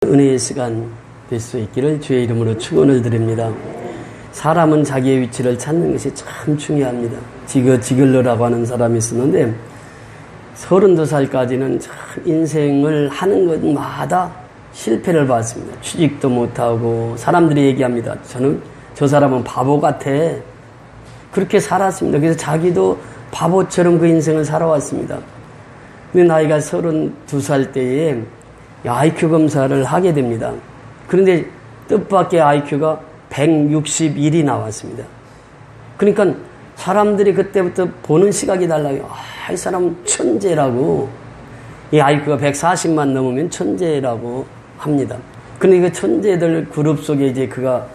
은혜의 시간 될 수 있기를 주의 이름으로 축원을 드립니다. 사람은 자기의 위치를 찾는 것이 참 중요합니다. 지글러라고 하는 사람이 있었는데 32살까지는 참 인생을 하는 것마다 실패를 봤습니다. 취직도 못하고 사람들이 얘기합니다. 저 사람은 바보 같아. 그렇게 살았습니다. 그래서 자기도 바보처럼 그 인생을 살아왔습니다. 근데 나이가 32살 때에 IQ 검사를 하게 됩니다. 그런데 뜻밖의 IQ가 161이 나왔습니다. 그러니까 사람들이 그때부터 보는 시각이 달라요. 이 사람 천재라고. 이 IQ가 140만 넘으면 천재라고 합니다. 근데 그 천재들 그룹 속에 이제 그가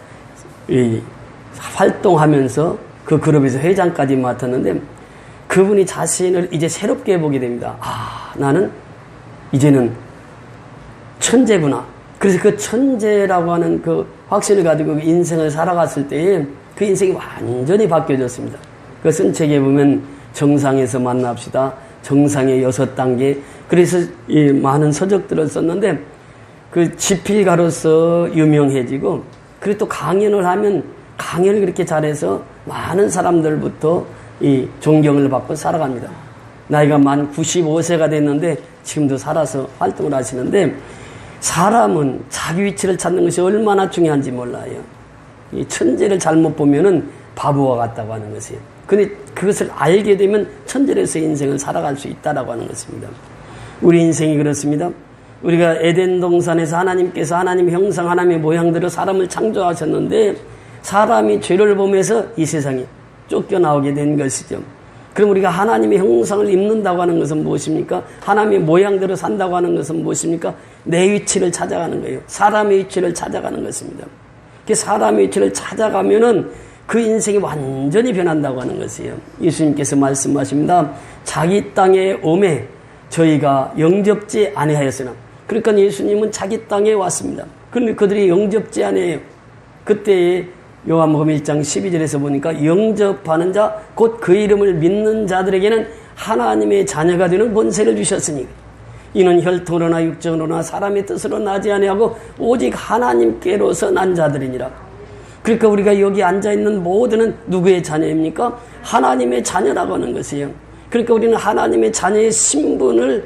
활동하면서 그 그룹에서 회장까지 맡았는데 그분이 자신을 이제 새롭게 보게 됩니다. 나는 이제는 천재구나. 그래서 그 천재라고 하는 그 확신을 가지고 인생을 살아갔을 때에 그 인생이 완전히 바뀌어졌습니다. 그것은 책에 보면 정상에서 만납시다. 정상의 6단계. 그래서 이 많은 서적들을 썼는데 그 지필가로서 유명해지고 그리고 또 강연을 하면 강연을 그렇게 잘해서 많은 사람들부터 이 존경을 받고 살아갑니다. 나이가 만 95세가 됐는데 지금도 살아서 활동을 하시는데 사람은 자기 위치를 찾는 것이 얼마나 중요한지 몰라요. 이 천재를 잘못 보면은 바보와 같다고 하는 것이에요. 근데 그것을 알게 되면 천재로서의 인생을 살아갈 수 있다라고 하는 것입니다. 우리 인생이 그렇습니다. 우리가 에덴 동산에서 하나님께서 하나님의 형상, 하나님의 모양대로 사람을 창조하셨는데 사람이 죄를 범해서 이 세상에 쫓겨나오게 된 것이죠. 그럼 우리가 하나님의 형상을 입는다고 하는 것은 무엇입니까? 하나님의 모양대로 산다고 하는 것은 무엇입니까? 내 위치를 찾아가는 거예요. 사람의 위치를 찾아가는 것입니다. 그 사람의 위치를 찾아가면은 그 인생이 완전히 변한다고 하는 것이에요. 예수님께서 말씀하십니다. 자기 땅에 오매 저희가 영접지 아니하였으나. 그러니까 예수님은 자기 땅에 왔습니다. 그런데 그들이 영접지 아니에요. 그때에 요한복음 1장 12절에서 보니까 영접하는 자 곧 그 이름을 믿는 자들에게는 하나님의 자녀가 되는 권세를 주셨으니 이는 혈통으로나 육정으로나 사람의 뜻으로 나지 아니하고 오직 하나님께로서 난 자들이니라. 그러니까 우리가 여기 앉아있는 모두는 누구의 자녀입니까? 하나님의 자녀라고 하는 것이에요. 그러니까 우리는 하나님의 자녀의 신분을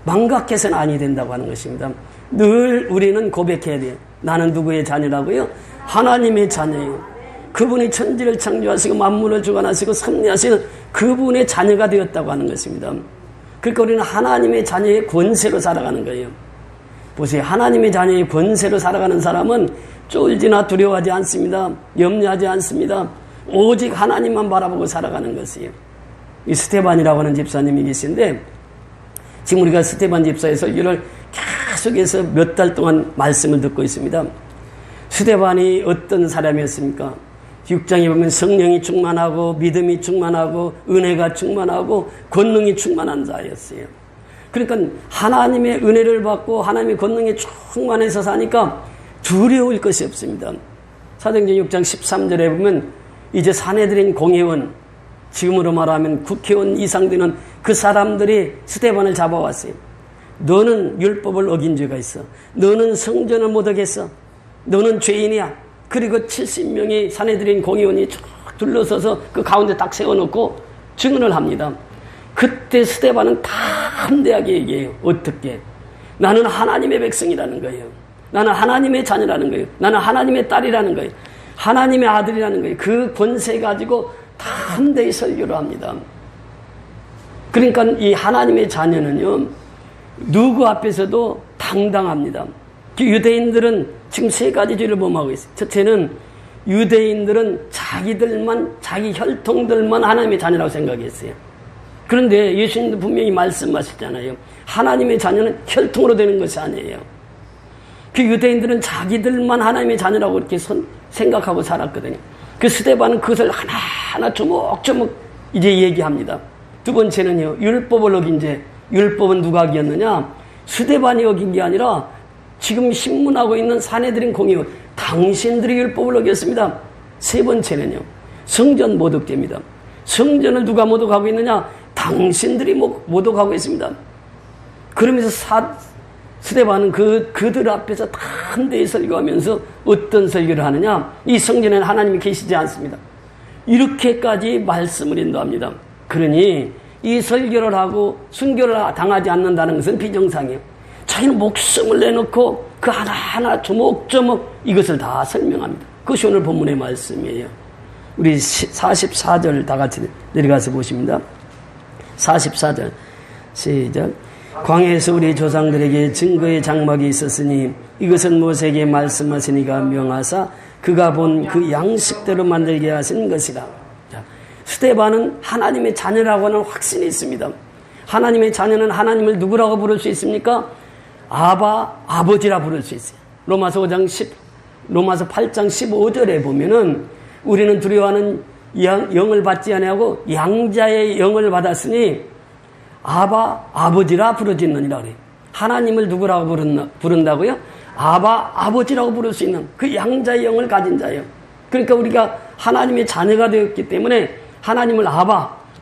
망각해서는 아니 된다고 하는 것입니다. 늘 우리는 고백해야 돼요. 나는 누구의 자녀라고요? 하나님의 자녀예요. 그분이 천지를 창조하시고 만물을 주관하시고 섭리하시는 그분의 자녀가 되었다고 하는 것입니다. 그러니까 우리는 하나님의 자녀의 권세로 살아가는 거예요. 보세요. 하나님의 자녀의 권세로 살아가는 사람은 쫄지나 두려워하지 않습니다. 염려하지 않습니다. 오직 하나님만 바라보고 살아가는 것이에요. 이 스테반이라고 하는 집사님이 계신데 지금 우리가 스테반 집사의 설교를 계속해서 몇 달 동안 말씀을 듣고 있습니다. 스데반이 어떤 사람이었습니까? 6장에 보면 성령이 충만하고 믿음이 충만하고 은혜가 충만하고 권능이 충만한 자였어요. 그러니까 하나님의 은혜를 받고 하나님의 권능에 충만해서 사니까 두려울 것이 없습니다. 사도행전 6장 13절에 보면 이제 사내들인 공회원, 지금으로 말하면 국회의원 이상 되는 그 사람들이 스데반을 잡아왔어요. 너는 율법을 어긴 죄가 있어. 너는 성전을 못 어겼어. 너는 죄인이야. 그리고 70명의 사내들인 공의원이 쭉 둘러서서 그 가운데 딱 세워놓고 증언을 합니다. 그때 스데반은 담대하게 얘기해요. 어떻게? 나는 하나님의 백성이라는 거예요. 나는 하나님의 자녀라는 거예요. 나는 하나님의 딸이라는 거예요. 하나님의 아들이라는 거예요. 그 권세 가지고 담대히 설교를 합니다. 그러니까 이 하나님의 자녀는요, 누구 앞에서도 당당합니다. 유대인들은 지금 3가지 죄를 범하고 있어요. 첫째는 유대인들은 자기들만, 자기 혈통들만 하나님의 자녀라고 생각했어요. 그런데 예수님도 분명히 말씀하셨잖아요. 하나님의 자녀는 혈통으로 되는 것이 아니에요. 그 유대인들은 자기들만 하나님의 자녀라고 이렇게 생각하고 살았거든요. 그 스데반은 그것을 하나하나 조목조목 이제 얘기합니다. 두 번째는요, 율법을 어긴 죄. 율법은 누가 어겼느냐? 스데반이 어긴 게 아니라 지금 신문하고 있는 사내들인 공의원, 당신들이 율법을 어겼습니다. 세 번째는요, 성전 모독죄입니다. 성전을 누가 모독하고 있느냐? 당신들이 모독하고 있습니다. 그러면서 스데반은 그들 앞에서 담대히 설교하면서 어떤 설교를 하느냐? 이 성전에는 하나님이 계시지 않습니다. 이렇게까지 말씀을 인도합니다. 그러니 이 설교를 하고 순교를 당하지 않는다는 것은 비정상이에요. 자기는 목숨을 내놓고 그 하나하나 조목조목 이것을 다 설명합니다. 그것이 오늘 본문의 말씀이에요. 우리 44절 다 같이 내려가서 보십니다. 44절 시작. 광야에서 우리 조상들에게 증거의 장막이 있었으니 이것은 모세에게 말씀하시니가 명하사 그가 본 그 양식대로 만들게 하신 것이라. 스데반은 하나님의 자녀라고 하는 확신이 있습니다. 하나님의 자녀는 하나님을 누구라고 부를 수 있습니까? 아버지라 부를 수 있어요. 로마서 8장 15절에 보면은 우리는 두려워하는 영을 받지 아니하고 양자의 영을 받았으니 아버지라 부르짖느니라 그래요. 하나님을 누구라고 부른다고요? 아버지라고 부를 수 있는 그 양자의 영을 가진 자예요. 그러니까 우리가 하나님의 자녀가 되었기 때문에 하나님을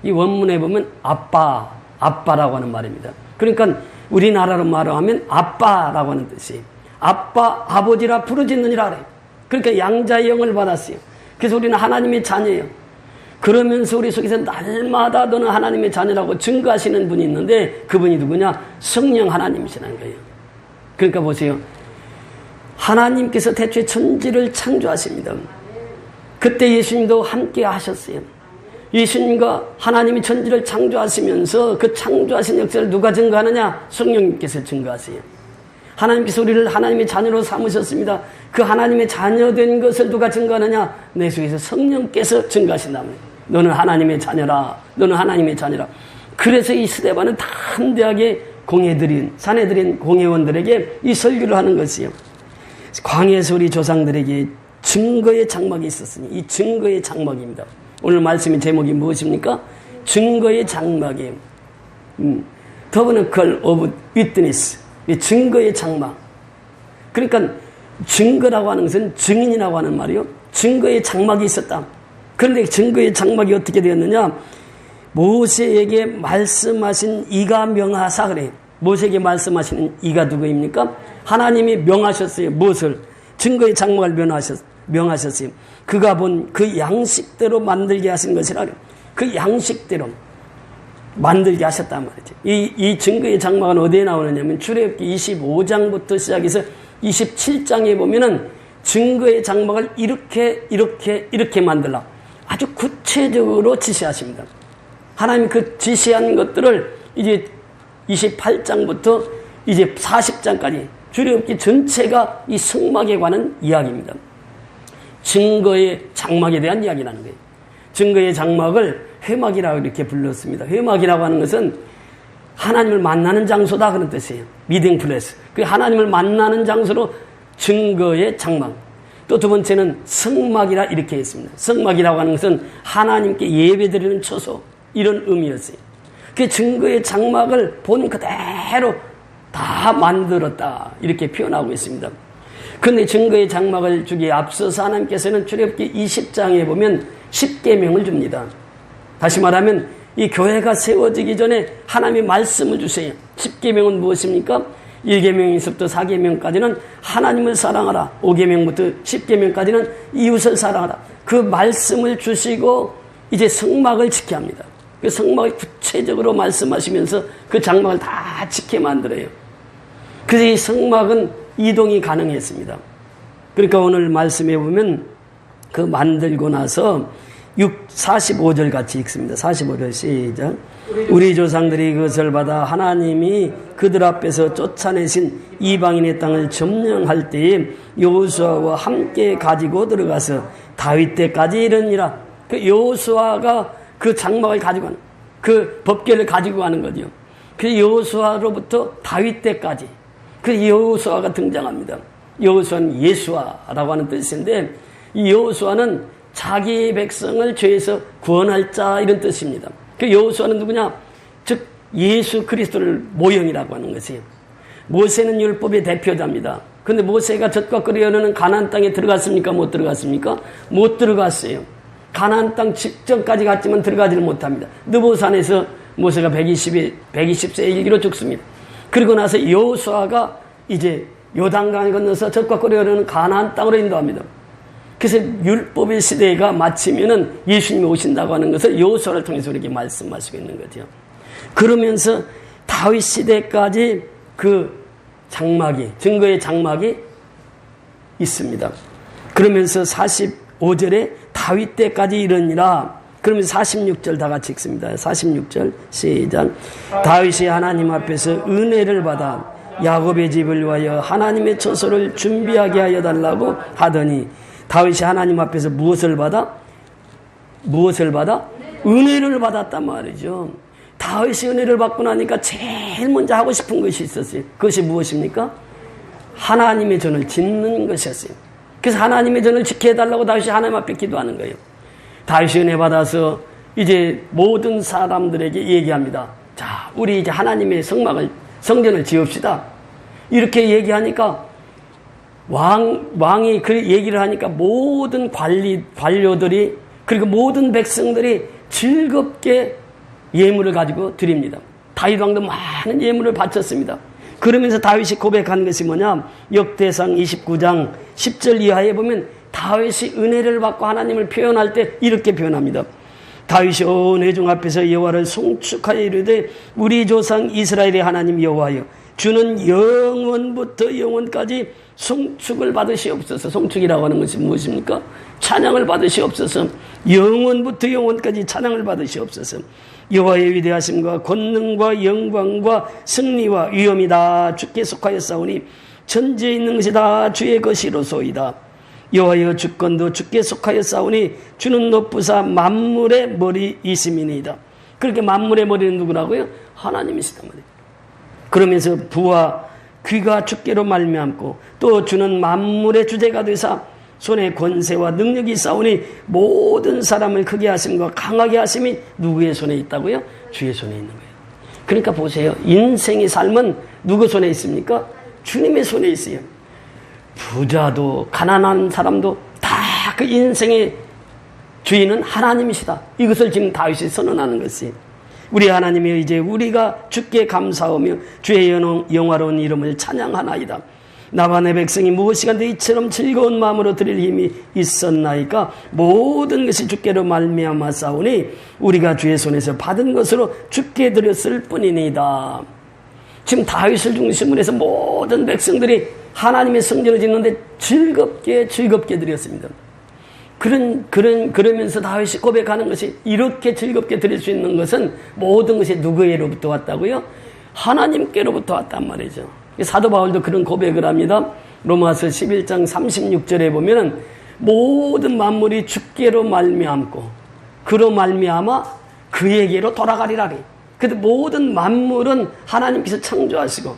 이 원문에 보면 아빠라고 하는 말입니다. 그러니까 우리나라로 말하면 아빠라고 하는 뜻이에요. 아버지라 부르짖느니라 그래요. 그러니까 양자의 영을 받았어요. 그래서 우리는 하나님의 자녀예요. 그러면서 우리 속에서 날마다 너는 하나님의 자녀라고 증거하시는 분이 있는데 그분이 누구냐? 성령 하나님이시라는 거예요. 그러니까 보세요. 하나님께서 태초에 천지를 창조하십니다. 그때 예수님도 함께 하셨어요. 예수님과 하나님이 천지를 창조하시면서 그 창조하신 역사를 누가 증거하느냐? 성령님께서 증거하세요. 하나님께서 우리를 하나님의 자녀로 삼으셨습니다. 그 하나님의 자녀된 것을 누가 증거하느냐? 내 속에서 성령께서 증거하신다면 너는 하나님의 자녀라. 너는 하나님의 자녀라. 그래서 이 스데반은 담대하게 사내들인 공회원들에게 이 설교를 하는 것이에요. 광야에서 우리 조상들에게 증거의 장막이 있었으니 이 증거의 장막입니다. 오늘 말씀의 제목이 무엇입니까? 증거의 장막이에요. Tabernacle of Witness. 증거의 장막. 그러니까 증거라고 하는 것은 증인이라고 하는 말이요. 증거의 장막이 있었다. 그런데 증거의 장막이 어떻게 되었느냐? 모세에게 말씀하신 이가 명하사 그래요. 모세에게 말씀하시는 이가 누구입니까? 하나님이 명하셨어요. 무엇을? 증거의 장막을 명하셨어요. 그가 본 그 양식대로 만들게 하신 것이라. 그 양식대로 만들게 하셨단 말이죠. 이 증거의 장막은 어디에 나오느냐면 출애굽기 25장부터 시작해서 27장에 보면은 증거의 장막을 이렇게 만들라. 아주 구체적으로 지시하십니다. 하나님 그 지시한 것들을 이제 28장부터 이제 40장까지 출애굽기 전체가 이 성막에 관한 이야기입니다. 증거의 장막에 대한 이야기라는 거예요. 증거의 장막을 회막이라고 이렇게 불렀습니다. 회막이라고 하는 것은 하나님을 만나는 장소다 그런 뜻이에요. 미팅 플레이스. 그 하나님을 만나는 장소로 증거의 장막. 또 두 번째는 성막이라 이렇게 했습니다. 성막이라고 하는 것은 하나님께 예배드리는 처소 이런 의미였어요. 그 증거의 장막을 본 그대로 다 만들었다 이렇게 표현하고 있습니다. 그런데 증거의 장막을 주기에 앞서서 하나님께서는 출애굽기 20장에 보면 10계명을 줍니다. 다시 말하면 이 교회가 세워지기 전에 하나님의 말씀을 주세요. 10계명은 무엇입니까? 1계명에서부터 4계명까지는 하나님을 사랑하라. 5계명부터 10계명까지는 이웃을 사랑하라. 그 말씀을 주시고 이제 성막을 지켜야 합니다. 그 성막을 구체적으로 말씀하시면서 그 장막을 다 지켜 만들어요. 그래서 이 성막은 이동이 가능했습니다. 그러니까 오늘 말씀해 보면 그 만들고 나서 45절 같이 읽습니다. 45절 시작. 우리 조상들이 그것을 받아 하나님이 그들 앞에서 쫓아내신 이방인의 땅을 점령할 때에 여호수아와 함께 가지고 들어가서 다윗 때까지 이르니라. 그 여호수아가 그 장막을 가지고 가는, 그 법궤를 가지고 가는 거죠. 그 여호수아로부터 다윗 때까지 그 여호수아가 등장합니다. 여호수아는 예수아라고 하는 뜻인데 이 여호수아는 자기 백성을 죄에서 구원할 자 이런 뜻입니다. 그 여호수아는 누구냐? 즉 예수 그리스도를 모형이라고 하는 것이에요. 모세는 율법의 대표자입니다. 그런데 모세가 젖과 꿀이 흐르는 가나안 땅에 들어갔습니까? 못 들어갔습니까? 못 들어갔어요. 가나안 땅 직전까지 갔지만 들어가지를 못합니다. 느보산에서 모세가 120세 일기로 죽습니다. 그리고 나서 여호수아가 이제 요단강을 건너서 적과 꿀이 흐르는 가나안 땅으로 인도합니다. 그래서 율법의 시대가 마치면은 예수님이 오신다고 하는 것을 여호수아를 통해서 우리에게 말씀하시고 있는 거죠. 그러면서 다윗 시대까지 그 장막이, 증거의 장막이 있습니다. 그러면서 45절에 다윗 때까지 이르니라. 그러면서 46절 다 같이 읽습니다. 46절 시작. 다윗이 하나님 앞에서 은혜를 받아 야곱의 집을 위하여 하나님의 처소를 준비하게 하여 달라고 하더니, 다윗이 하나님 앞에서 무엇을 받아? 은혜를 받았단 말이죠. 다윗이 은혜를 받고 나니까 제일 먼저 하고 싶은 것이 있었어요. 그것이 무엇입니까? 하나님의 전을 짓는 것이었어요. 그래서 하나님의 전을 지켜달라고 다윗이 하나님 앞에 기도하는 거예요. 다윗이 은혜 받아서 이제 모든 사람들에게 얘기합니다. 자, 우리 이제 하나님의 성전을 지읍시다. 이렇게 얘기하니까 왕이 그 얘기를 하니까 모든 관료들이 그리고 모든 백성들이 즐겁게 예물을 가지고 드립니다. 다윗 왕도 많은 예물을 바쳤습니다. 그러면서 다윗이 고백한 것이 뭐냐? 역대상 29장 10절 이하에 보면 다윗이 은혜를 받고 하나님을 표현할 때 이렇게 표현합니다. 다윗이 온 회중 앞에서 여호와를 송축하여 이르되 우리 조상 이스라엘의 하나님 여호와여, 주는 영원부터 영원까지 송축을 받으시옵소서. 송축이라고 하는 것이 무엇입니까? 찬양을 받으시옵소서. 영원부터 영원까지 찬양을 받으시옵소서. 여호와의 위대하심과 권능과 영광과 승리와 위엄이 다 주께 속하였사오니 천지에 있는 것이 다 주의 것이로소이다. 여호와여, 주권도 주께 속하였사오니 주는 높으사 만물의 머리이심이니이다. 그렇게 만물의 머리는 누구라고요? 하나님이시단 말이에요. 그러면서 부와 귀가 주께로 말미암고 또 주는 만물의 주제가 되사 손에 권세와 능력이 있사오니 모든 사람을 크게 하심과 강하게 하심이 누구의 손에 있다고요? 주의 손에 있는 거예요. 그러니까 보세요. 인생의 삶은 누구 손에 있습니까? 주님의 손에 있어요. 부자도 가난한 사람도 다 그 인생의 주인은 하나님이시다. 이것을 지금 다윗이 선언하는 것이, 우리 하나님의 이제 우리가 주께 감사하며 주의 영화로운 이름을 찬양하나이다. 나와 내 백성이 무엇이간데 이처럼 즐거운 마음으로 드릴 힘이 있었나이까? 모든 것이 주께로 말미암아 싸우니 우리가 주의 손에서 받은 것으로 주께 드렸을 뿐이니이다. 지금 다윗을 중심으로 해서 모든 백성들이 하나님의 성전을 짓는데 즐겁게 드렸습니다. 그러면서 다윗이 고백하는 것이, 이렇게 즐겁게 드릴 수 있는 것은 모든 것이 누구에로부터 왔다고요? 하나님께로부터 왔단 말이죠. 사도 바울도 그런 고백을 합니다. 로마서 11장 36절에 보면은 모든 만물이 주께로 말미암고 그로 말미암아 그에게로 돌아가리라. 근데 모든 만물은 하나님께서 창조하시고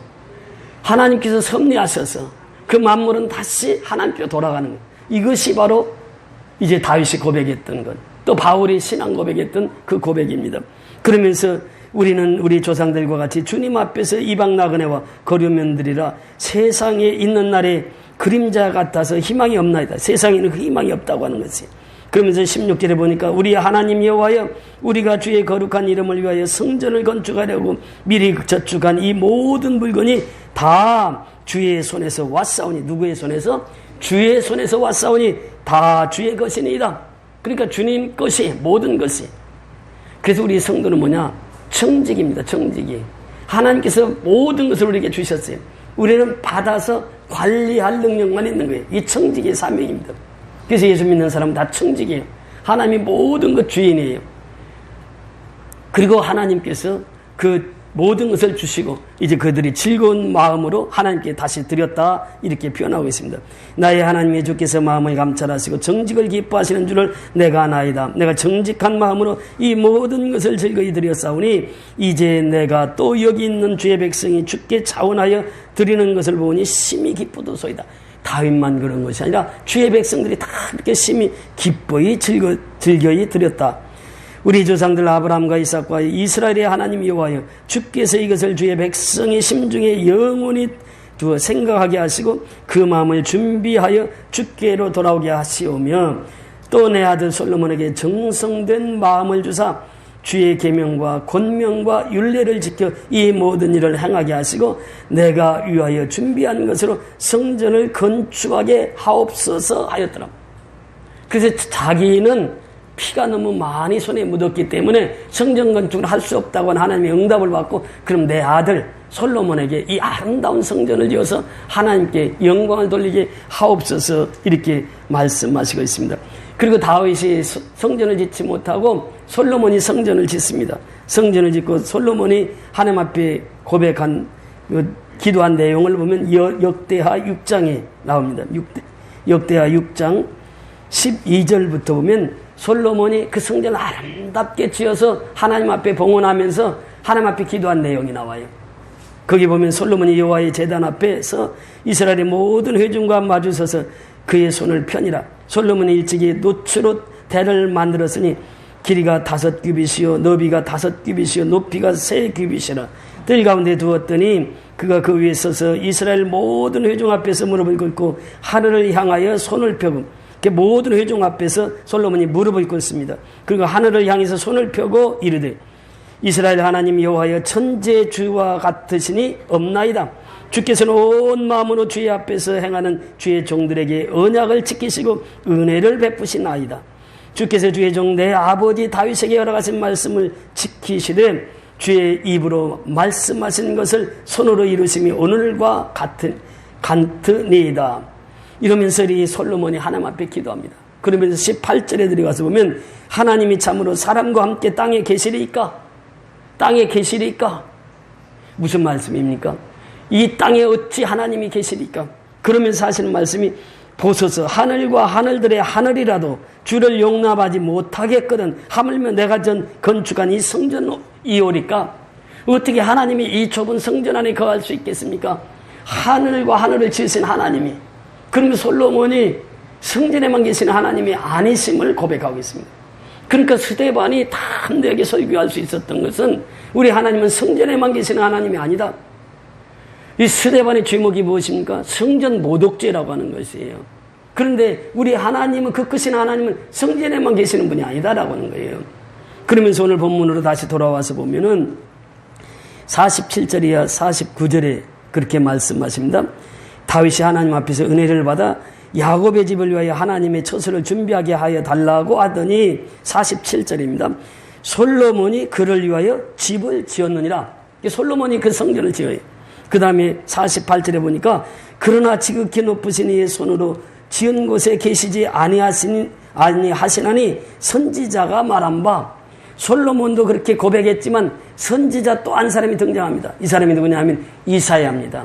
하나님께서 섭리하셔서 그 만물은 다시 하나님께로 돌아가는 것. 이것이 바로 이제 다윗이 고백했던 것, 또 바울이 신앙 고백했던 그 고백입니다. 그러면서 우리는 우리 조상들과 같이 주님 앞에서 이방 나그네와 거류면들이라 세상에 있는 날에 그림자 같아서 희망이 없나이다. 세상에는 그 희망이 없다고 하는 것이. 그러면서 16절에 보니까 우리 하나님 여호와여, 우리가 주의 거룩한 이름을 위하여 성전을 건축하려고 미리 저축한 이 모든 물건이 다 주의 손에서 왔사오니, 누구의 손에서? 주의 손에서 왔사오니 다 주의 것이니이다. 그러니까 주님 것이, 모든 것이. 그래서 우리 성도는 뭐냐? 청직입니다. 청직이. 하나님께서 모든 것을 우리에게 주셨어요. 우리는 받아서 관리할 능력만 있는 거예요. 이 청직의 사명입니다. 그래서 예수 믿는 사람은 다 청직이에요. 하나님이 모든 것 주인이에요. 그리고 하나님께서 그 모든 것을 주시고 이제 그들이 즐거운 마음으로 하나님께 다시 드렸다, 이렇게 표현하고 있습니다. 나의 하나님의 주께서 마음을 감찰하시고 정직을 기뻐하시는 줄을 내가 아나이다. 내가 정직한 마음으로 이 모든 것을 즐거이 드렸사오니 이제 내가 또 여기 있는 주의 백성이 주께 자원하여 드리는 것을 보니 심히 기쁘도소이다. 다윗만 그런 것이 아니라 주의 백성들이 다 이렇게 심히 기뻐이 즐거이 드렸다. 우리 조상들 아브라함과 이삭과 이스라엘의 하나님 여호와여, 주께서 이것을 주의 백성의 심중에 영원히 두어 생각하게 하시고 그 마음을 준비하여 주께로 돌아오게 하시오며 또 내 아들 솔로몬에게 정성된 마음을 주사 주의 계명과 권명과 율례를 지켜 이 모든 일을 행하게 하시고 내가 위하여 준비한 것으로 성전을 건축하게 하옵소서 하였더라. 그래서 자기는 피가 너무 많이 손에 묻었기 때문에 성전 건축을 할 수 없다고 하나님의 응답을 받고 그럼 내 아들 솔로몬에게 이 아름다운 성전을 지어서 하나님께 영광을 돌리게 하옵소서 이렇게 말씀하시고 있습니다. 그리고 다윗이 성전을 짓지 못하고 솔로몬이 성전을 짓습니다. 성전을 짓고 솔로몬이 하나님 앞에 고백한 기도한 내용을 보면 역대하 6장에 나옵니다. 역대하 6장 12절부터 보면 솔로몬이 그 성전을 아름답게 지어서 하나님 앞에 봉헌하면서 하나님 앞에 기도한 내용이 나와요. 거기 보면 솔로몬이 여호와의 제단 앞에서 이스라엘의 모든 회중과 마주서서 그의 손을 펴니라. 솔로몬이 일찍이 노추로 대를 만들었으니 길이가 5규빗이요 너비가 5규빗이요 높이가 3규빗이라. 뜰 가운데 두었더니 그가 그 위에 서서 이스라엘 모든 회중 앞에서 무릎을 꿇고 하늘을 향하여 손을 펴고 모든 회중 앞에서 솔로몬이 무릎을 꿇습니다. 그리고 하늘을 향해서 손을 펴고 이르되 이스라엘 하나님 여호와여 천재주와 같으시니 없나이다. 주께서는 온 마음으로 주의 앞에서 행하는 주의 종들에게 언약을 지키시고 은혜를 베푸시나이다. 주께서 주의 종 내 아버지 다윗에게 열어가신 말씀을 지키시되 주의 입으로 말씀하신 것을 손으로 이루심이 오늘과 같으니이다. 이러면서 이 솔로몬이 하나님 앞에 기도합니다. 그러면서 18절에 들어가서 보면 하나님이 참으로 사람과 함께 땅에 계시리이까? 땅에 계시리이까? 무슨 말씀입니까? 이 땅에 어찌 하나님이 계시리이까? 그러면서 하시는 말씀이 보소서 하늘과 하늘들의 하늘이라도 주를 용납하지 못하겠거든 하물며 내가 전 건축한 이 성전이오리까? 어떻게 하나님이 이 좁은 성전 안에 거할 수 있겠습니까? 하늘과 하늘을 지으신 하나님이 그러면 솔로몬이 성전에만 계시는 하나님이 아니심을 고백하고 있습니다. 그러니까 스데반이 담대하게 설교할 수 있었던 것은 우리 하나님은 성전에만 계시는 하나님이 아니다. 이 스데반의 죄목이 무엇입니까? 성전 모독죄라고 하는 것이에요. 그런데 우리 하나님은 그 크신 하나님은 성전에만 계시는 분이 아니다라고 하는 거예요. 그러면서 오늘 본문으로 다시 돌아와서 보면은 47절이야 49절에 그렇게 말씀하십니다. 다윗이 하나님 앞에서 은혜를 받아 야곱의 집을 위하여 하나님의 처소를 준비하게 하여 달라고 하더니 47절입니다. 솔로몬이 그를 위하여 집을 지었느니라. 솔로몬이 그 성전을 지어요. 그 다음에 48절에 보니까 그러나 지극히 높으신 이의 손으로 지은 곳에 계시지 아니하시나니 선지자가 말한 바. 솔로몬도 그렇게 고백했지만 선지자 또 한 사람이 등장합니다. 이 사람이 누구냐 하면 이사야입니다.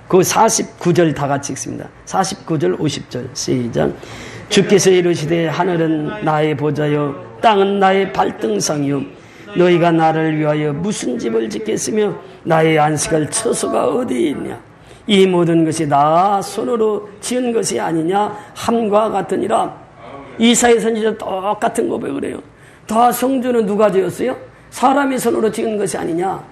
그 49절 다 같이 읽습니다. 49절 50절 시작. 주께서 이르시되 하늘은 나의 보좌요 땅은 나의 발등상이요 너희가 나를 위하여 무슨 집을 짓겠으며 나의 안식할 처소가 어디 있냐. 이 모든 것이 나 손으로 지은 것이 아니냐 함과 같으니라. 이사야 선지자 똑같은 고백을 해요. 다 성전은 누가 지었어요? 사람이 손으로 지은 것이 아니냐.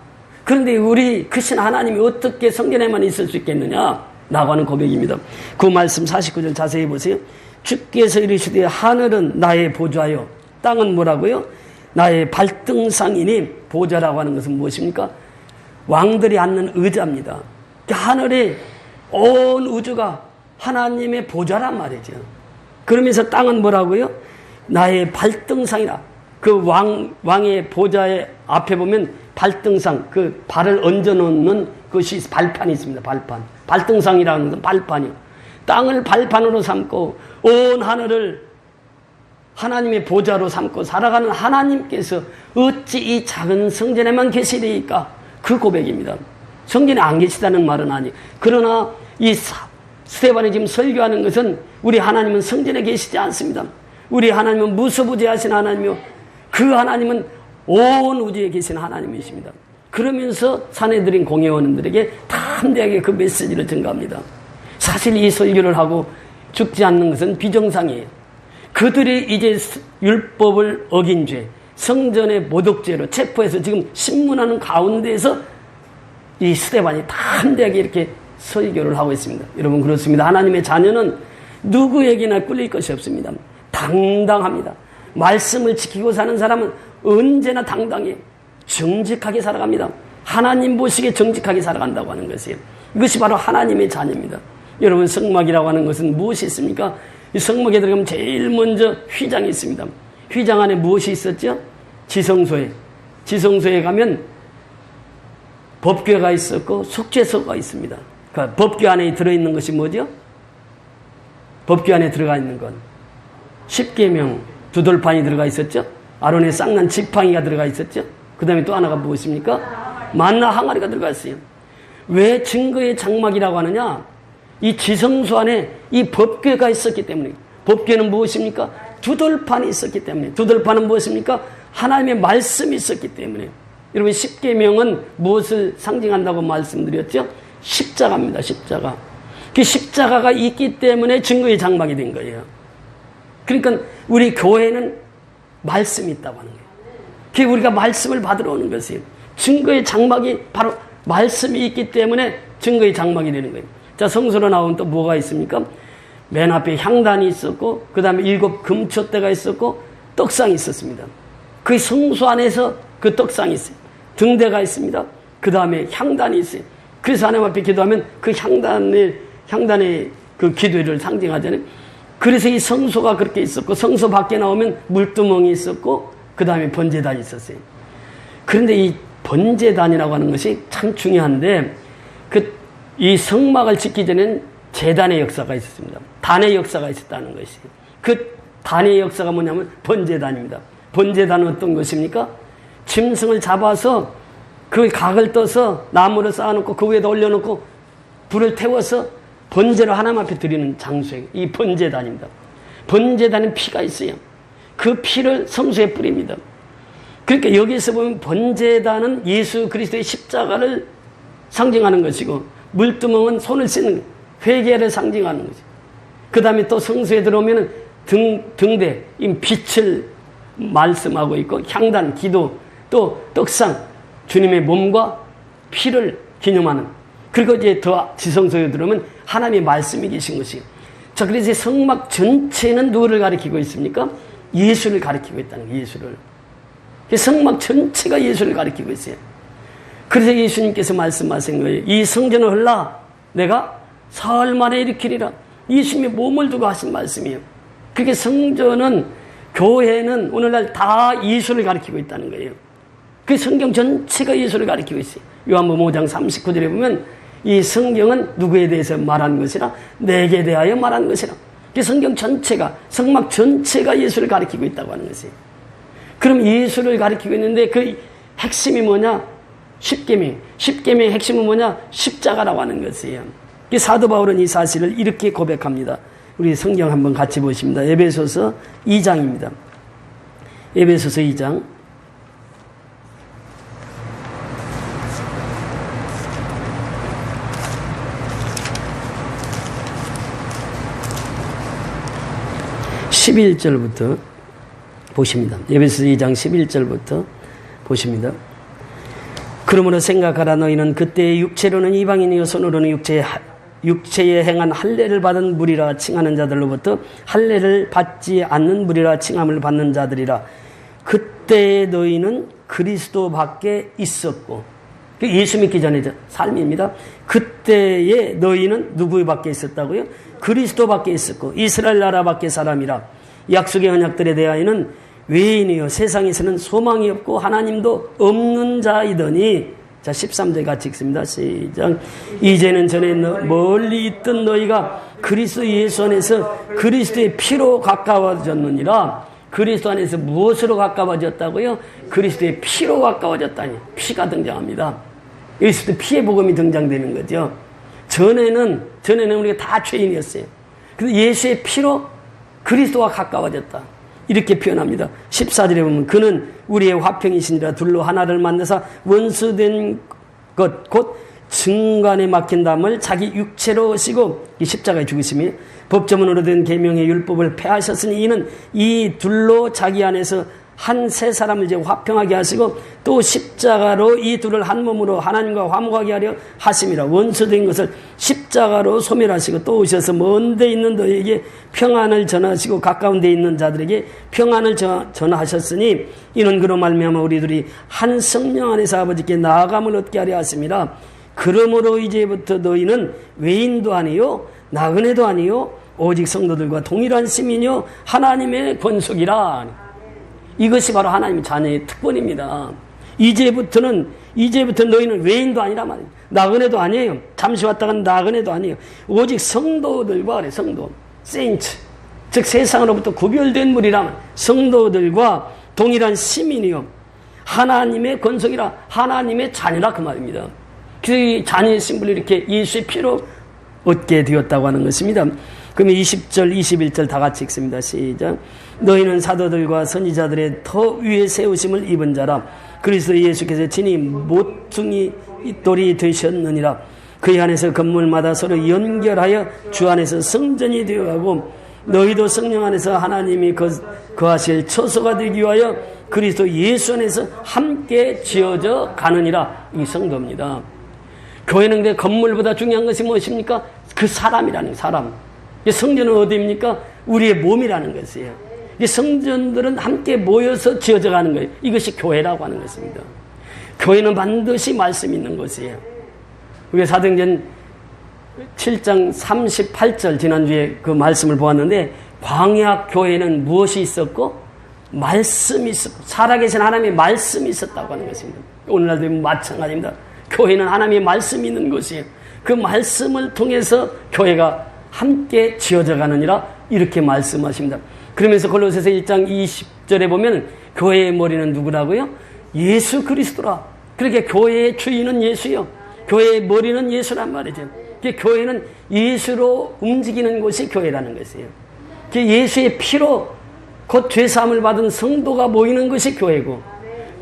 그런데 우리 크신 하나님이 어떻게 성전에만 있을 수 있겠느냐 라고 하는 고백입니다. 그 말씀 49절 자세히 보세요. 주께서 이르시되 하늘은 나의 보좌요 땅은 뭐라고요? 나의 발등상이니. 보좌라고 하는 것은 무엇입니까? 왕들이 앉는 의자입니다. 하늘의 온 우주가 하나님의 보좌란 말이죠. 그러면서 땅은 뭐라고요? 나의 발등상이라. 그 왕의 보좌의 앞에 보면 발등상, 그 발을 얹어놓는 것이 발판이 있습니다. 발판. 발등상이라는 것은 발판이요. 땅을 발판으로 삼고 온 하늘을 하나님의 보좌로 삼고 살아가는 하나님께서 어찌 이 작은 성전에만 계시리까? 그 고백입니다. 성전에 안 계시다는 말은 아니에요. 그러나 이 스데반이 지금 설교하는 것은 우리 하나님은 성전에 계시지 않습니다. 우리 하나님은 무소부재하신 하나님이요. 그 하나님은 온 우주에 계신 하나님이십니다. 그러면서 사내들인 공회원들에게 담대하게 그 메시지를 전가합니다. 사실 이 설교를 하고 죽지 않는 것은 비정상이에요. 그들이 이제 율법을 어긴 죄, 성전의 모독죄로 체포해서 지금 신문하는 가운데에서 이 스데반이 담대하게 이렇게 설교를 하고 있습니다. 여러분 그렇습니다. 하나님의 자녀는 누구에게나 꿀릴 것이 없습니다. 당당합니다. 말씀을 지키고 사는 사람은 언제나 당당히 정직하게 살아갑니다. 하나님 보시기에 정직하게 살아간다고 하는 것이에요. 이것이 바로 하나님의 자녀입니다. 여러분, 성막이라고 하는 것은 무엇이 있습니까? 이 성막에 들어가면 제일 먼저 휘장이 있습니다. 휘장 안에 무엇이 있었죠? 지성소에 가면 법궤가 있었고 속죄소가 있습니다. 그러니까 법궤 안에 들어있는 것이 뭐죠? 법궤 안에 들어가 있는 건 십계명 두 돌판이 들어가 있었죠. 아론의 쌍난 지팡이가 들어가 있었죠. 그 다음에 또 하나가 무엇입니까? 만나 항아리가 들어가 있어요. 왜 증거의 장막이라고 하느냐? 이 지성소 안에 이 법궤가 있었기 때문에. 법궤는 무엇입니까? 두 돌판이 있었기 때문에. 두 돌판은 무엇입니까? 하나님의 말씀이 있었기 때문에. 여러분, 십계명은 무엇을 상징한다고 말씀드렸죠? 십자가입니다. 십자가. 그 십자가가 있기 때문에 증거의 장막이 된 거예요. 그러니까 우리 교회는 말씀이 있다고 하는 거예요. 그게 우리가 말씀을 받으러 오는 것이에요. 증거의 장막이 바로 말씀이 있기 때문에 증거의 장막이 되는 거예요. 자, 성소로 나오면 또 뭐가 있습니까? 맨 앞에 향단이 있었고, 그 다음에 7 금촛대가 있었고, 떡상이 있었습니다. 그 성소 안에서 그 떡상이 있어요. 등대가 있습니다. 그 다음에 향단이 있어요. 그래서 하나님 앞에 기도하면 그 향단의 그 기도를 상징하잖아요. 그래서 이 성소가 그렇게 있었고, 성소 밖에 나오면 물두멍이 있었고, 그 다음에 번제단이 있었어요. 그런데 이 번제단이라고 하는 것이 참 중요한데, 이 성막을 짓기 전에는 제단의 역사가 있었습니다. 단의 역사가 있었다는 것이. 그 단의 역사가 뭐냐면 번제단입니다. 번제단은 어떤 것입니까? 짐승을 잡아서 그 각을 떠서 나무를 쌓아놓고 그 위에다 올려놓고 불을 태워서 번제로 하나님 앞에 드리는 장소예요. 이 번제단입니다. 번제단은 피가 있어요. 그 피를 성소에 뿌립니다. 그러니까 여기서 보면 번제단은 예수 그리스도의 십자가를 상징하는 것이고, 물두멍은 손을 씻는 회개를 상징하는 거죠. 그 다음에 또 성소에 들어오면 등대, 이 빛을 말씀하고 있고, 향단, 기도, 또 떡상, 주님의 몸과 피를 기념하는. 그리고 이제 더 지성소에 들어오면 하나님의 말씀이 계신 것이에요. 자, 그래서 성막 전체는 누구를 가리키고 있습니까? 예수를 가리키고 있다는 거예요. 예수를. 성막 전체가 예수를 가리키고 있어요. 그래서 예수님께서 말씀하신 거예요. 이 성전을 헐라 내가 사흘 만에 일으키리라. 예수님의 몸을 두고 하신 말씀이에요. 그게 성전은, 교회는 오늘날 다 예수를 가리키고 있다는 거예요. 그 성경 전체가 예수를 가리키고 있어요. 요한복음 5장 39절에 보면 이 성경은 누구에 대해서 말한 것이라? 내게 대하여 말한 것이라. 그 성경 전체가, 성막 전체가 예수를 가리키고 있다고 하는 것이에요. 그럼 예수를 가리키고 있는데 그 핵심이 뭐냐? 십계명의 핵심은 뭐냐? 십자가라고 하는 것이에요. 사도 바울은 이 사실을 이렇게 고백합니다. 우리 성경 한번 같이 보십니다. 에베소서 2장입니다. 에베소서 2장 11절부터 보십니다. 에베소서 2장 11절부터 보십니다. 그러므로 생각하라. 너희는 그때의 육체로는 이방인이요 손으로는 육체에 행한 할례를 받은 무리라 칭하는 자들로부터 할례를 받지 않는 무리라 칭함을 받는 자들이라. 그때의 너희는 그리스도 밖에 있었고, 예수 믿기 전의 삶입니다. 그때의 너희는 누구 밖에 있었다고요? 그리스도 밖에 있었고 이스라엘 나라 밖에 사람이라. 약속의 언약들에 대하여는 외인이요 세상에서는 소망이 없고 하나님도 없는 자이더니. 자, 13절 같이 읽습니다. 시작. 이제는 전에 멀리 있던 너희가 그리스도 예수 안에서 그리스도의 피로 가까워졌느니라. 그리스도 안에서 무엇으로 가까워졌다고요? 그리스도의 피로 가까워졌다니. 피가 등장합니다. 여기서도 피의 복음이 등장되는 거죠. 전에는 우리가 다 죄인이었어요. 그래서 예수의 피로 그리스도와 가까워졌다. 이렇게 표현합니다. 14절에 보면 그는 우리의 화평이시니라. 둘로 하나를 만나서 원수된 것 곧 증간에 막힌 담을 자기 육체로 오시고, 이 십자가의 죽으심이 법조문으로 된 계명의 율법을 폐하셨으니 이는 이 둘로 자기 안에서 한 세 사람을 이제 화평하게 하시고 또 십자가로 이 둘을 한 몸으로 하나님과 화목하게 하려 하심이라. 원수된 것을 십자가로 소멸하시고 또 오셔서 먼 데 있는 너희에게 평안을 전하시고 가까운 데 있는 자들에게 평안을 전하셨으니 이는 그로 말미암아 우리들이 한 성령 안에서 아버지께 나아감을 얻게 하려 하심이라. 그러므로 이제부터 너희는 외인도 아니요 나그네도 아니요 오직 성도들과 동일한 시민이요 하나님의 권속이라. 이것이 바로 하나님의 자녀의 특권입니다. 이제부터 너희는 외인도 아니라 말이에요. 나그네도 아니에요. 잠시 왔다간 나그네도 아니에요. 오직 성도들과 그래, 성도, 세인트, 즉 세상으로부터 구별된 무리라면 성도들과 동일한 시민이요 하나님의 권속이라, 하나님의 자녀라 그 말입니다. 그 자녀의 신분을 이렇게 예수의 피로 얻게 되었다고 하는 것입니다. 그러면 20절, 21절 다 같이 읽습니다. 시작. 너희는 사도들과 선지자들의 더 위에 세우심을 입은 자라. 그리스도 예수께서 친히 모퉁이 돌이 되셨느니라. 그의 안에서 건물마다 서로 연결하여 주 안에서 성전이 되어가고 너희도 성령 안에서 하나님이 거하실 처소가 되기 위하여 그리스도 예수 안에서 함께 지어져 가느니라. 이 성도입니다. 교회는 근데 건물보다 중요한 것이 무엇입니까? 그 사람이라는 사람. 성전은 어디입니까? 우리의 몸이라는 것이에요. 이 성전들은 함께 모여서 지어져 가는 거예요. 이것이 교회라고 하는 것입니다. 교회는 반드시 말씀이 있는 것이에요. 우리가 사도행전 7장 38절 지난주에 그 말씀을 보았는데 광야 교회는 무엇이 있었고 말씀이 있었고 살아계신 하나님의 말씀이 있었다고 하는 것입니다. 오늘날도 마찬가지입니다. 교회는 하나님의 말씀이 있는 것이에요. 그 말씀을 통해서 교회가 함께 지어져 가느니라 이렇게 말씀하십니다. 그러면서 골로새서 1장 20절에 보면 교회의 머리는 누구라고요? 예수 그리스도라. 그렇게 교회의 주인은 예수요. 교회의 머리는 예수란 말이죠. 교회는 예수로 움직이는 것이 교회라는 것이에요. 예수의 피로 곧 죄사함을 받은 성도가 모이는 것이 교회고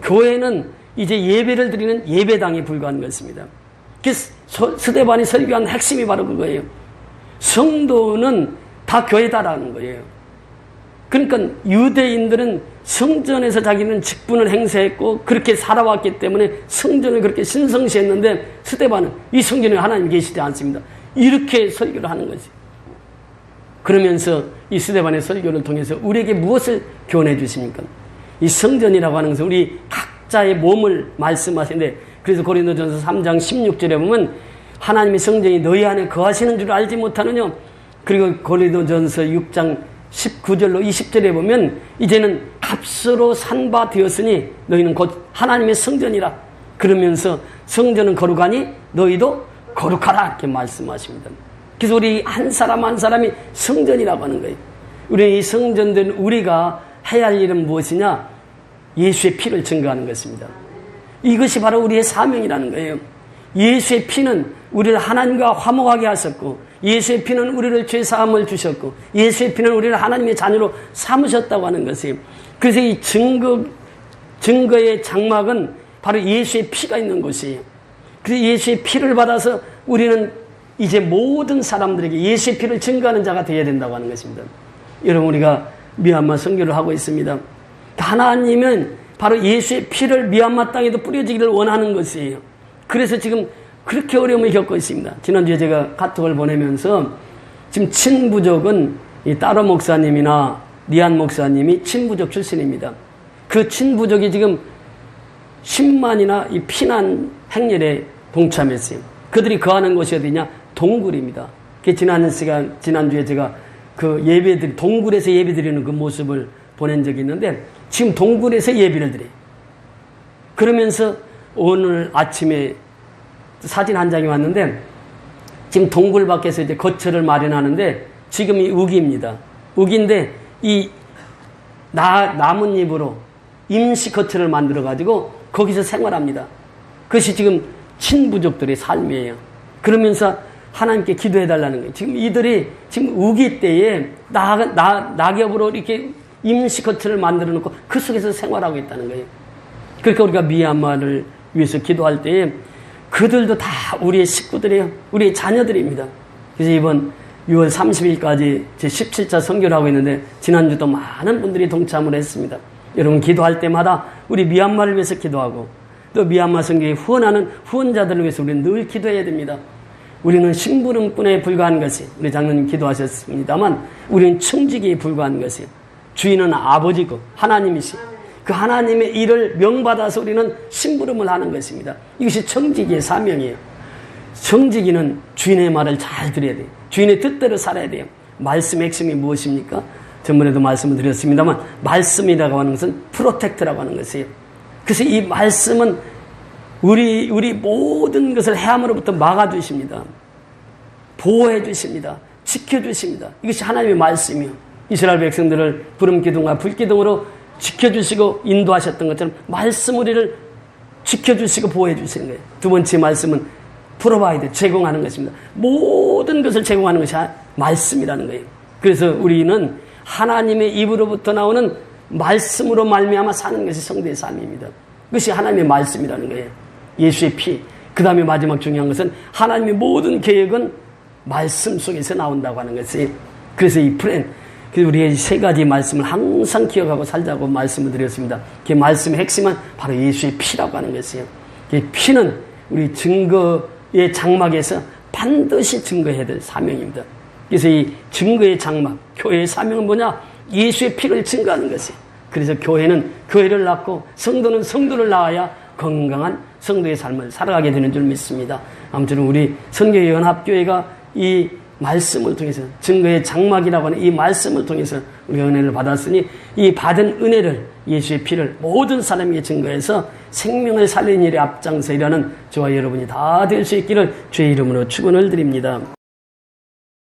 교회는 이제 예배를 드리는 예배당에 불과한 것입니다. 스데반이 설교한 핵심이 바로 그거예요. 성도는 다 교회다라는 거예요. 그러니까 유대인들은 성전에서 자기는 직분을 행사했고 그렇게 살아왔기 때문에 성전을 그렇게 신성시했는데 스데반은 이 성전에 하나님 계시지 않습니다. 이렇게 설교를 하는 거지. 그러면서 이 스데반의 설교를 통해서 우리에게 무엇을 교훈해 주십니까? 이 성전이라고 하는 것은 우리 각자의 몸을 말씀하시는데 그래서 고린도전서 3장 16절에 보면 하나님의 성전이 너희 안에 거하시는 줄 알지 못하느냐. 그리고 고린도전서 6장 19절로 20절에 보면 이제는 값으로 산 바 되었으니 너희는 곧 하나님의 성전이라. 그러면서 성전은 거룩하니 너희도 거룩하라 이렇게 말씀하십니다. 그래서 우리 한 사람 한 사람이 성전이라고 하는 거예요. 우리 이 성전된 우리가 해야 할 일은 무엇이냐? 예수의 피를 증거하는 것입니다. 이것이 바로 우리의 사명이라는 거예요. 예수의 피는 우리를 하나님과 화목하게 하셨고 예수의 피는 우리를 죄사함을 주셨고 예수의 피는 우리를 하나님의 자녀로 삼으셨다고 하는 것이에요. 그래서 이 증거의 장막은 바로 예수의 피가 있는 곳이에요. 그래서 예수의 피를 받아서 우리는 이제 모든 사람들에게 예수의 피를 증거하는 자가 되어야 된다고 하는 것입니다. 여러분 우리가 미얀마 선교를 하고 있습니다. 하나님은 바로 예수의 피를 미얀마 땅에도 뿌려지기를 원하는 것이에요. 그래서 지금 그렇게 어려움을 겪고 있습니다. 지난주에 제가 카톡을 보내면서 지금 친부족은 이 따로 목사님이나 니안 목사님이 친부족 출신입니다. 그 친부족이 지금 10만이나 이 피난 행렬에 동참했어요. 그들이 거하는 곳이 어디냐? 동굴입니다. 지난주에 제가 그 동굴에서 예배드리는 그 모습을 보낸 적이 있는데 지금 동굴에서 예배를 드려요. 그러면서 오늘 아침에 사진 한 장이 왔는데 지금 동굴 밖에서 이제 거처를 마련하는데 지금이 우기입니다. 우기인데 이 나뭇잎으로 임시 거처를 만들어 가지고 거기서 생활합니다. 그것이 지금 친부족들의 삶이에요. 그러면서 하나님께 기도해 달라는 거예요. 지금 이들이 지금 우기 때에 낙엽으로 이렇게 임시 거처를 만들어 놓고 그 속에서 생활하고 있다는 거예요. 그러니까 우리가 미얀마를 위해서 기도할 때에 그들도 다 우리의 식구들이에요. 우리의 자녀들입니다. 그래서 이번 6월 30일까지 제 17차 선교를 하고 있는데 지난주도 많은 분들이 동참을 했습니다. 여러분 기도할 때마다 우리 미얀마를 위해서 기도하고 또 미얀마 선교에 후원하는 후원자들을 위해서 우리는 늘 기도해야 됩니다. 우리는 심부름꾼에 불과한 것이 우리 장로님 기도하셨습니다만 우리는 청지기에 불과한 것이에요. 주인은 아버지고 하나님이시. 그 하나님의 일을 명받아서 우리는 심부름을 하는 것입니다. 이것이 청지기의 사명이에요. 청지기는 주인의 말을 잘 들어야 돼요. 주인의 뜻대로 살아야 돼요. 말씀의 핵심이 무엇입니까? 전번에도 말씀을 드렸습니다만 말씀이라고 하는 것은 프로텍트라고 하는 것이에요. 그래서 이 말씀은 우리 모든 것을 해함으로부터 막아주십니다. 보호해주십니다. 지켜주십니다. 이것이 하나님의 말씀이요. 이스라엘 백성들을 구름기둥과 불기둥으로 지켜주시고 인도하셨던 것처럼 말씀 우리를 지켜주시고 보호해주시는 거예요. 두 번째 말씀은 프로바이드, 제공하는 것입니다. 모든 것을 제공하는 것이 말씀이라는 거예요. 그래서 우리는 하나님의 입으로부터 나오는 말씀으로 말미암아 사는 것이 성도의 삶입니다. 그것이 하나님의 말씀이라는 거예요. 예수의 피. 그 다음에 마지막 중요한 것은 하나님의 모든 계획은 말씀 속에서 나온다고 하는 것이. 그래서 이 프렌, 우리의 세 가지 말씀을 항상 기억하고 살자고 말씀을 드렸습니다. 그 말씀의 핵심은 바로 예수의 피라고 하는 것이에요. 그 피는 우리 증거의 장막에서 반드시 증거해야 될 사명입니다. 그래서 이 증거의 장막, 교회의 사명은 뭐냐? 예수의 피를 증거하는 것이에요. 그래서 교회는 교회를 낳고 성도는 성도를 낳아야 건강한 성도의 삶을 살아가게 되는 줄 믿습니다. 아무튼 우리 선교연합교회가 이 말씀을 통해서 증거의 장막이라고 하는 이 말씀을 통해서 우리가 은혜를 받았으니 이 받은 은혜를 예수의 피를 모든 사람에게 증거해서 생명을 살리는 일에 앞장서 일하는 저와 여러분이 다 될 수 있기를 주의 이름으로 축원을 드립니다.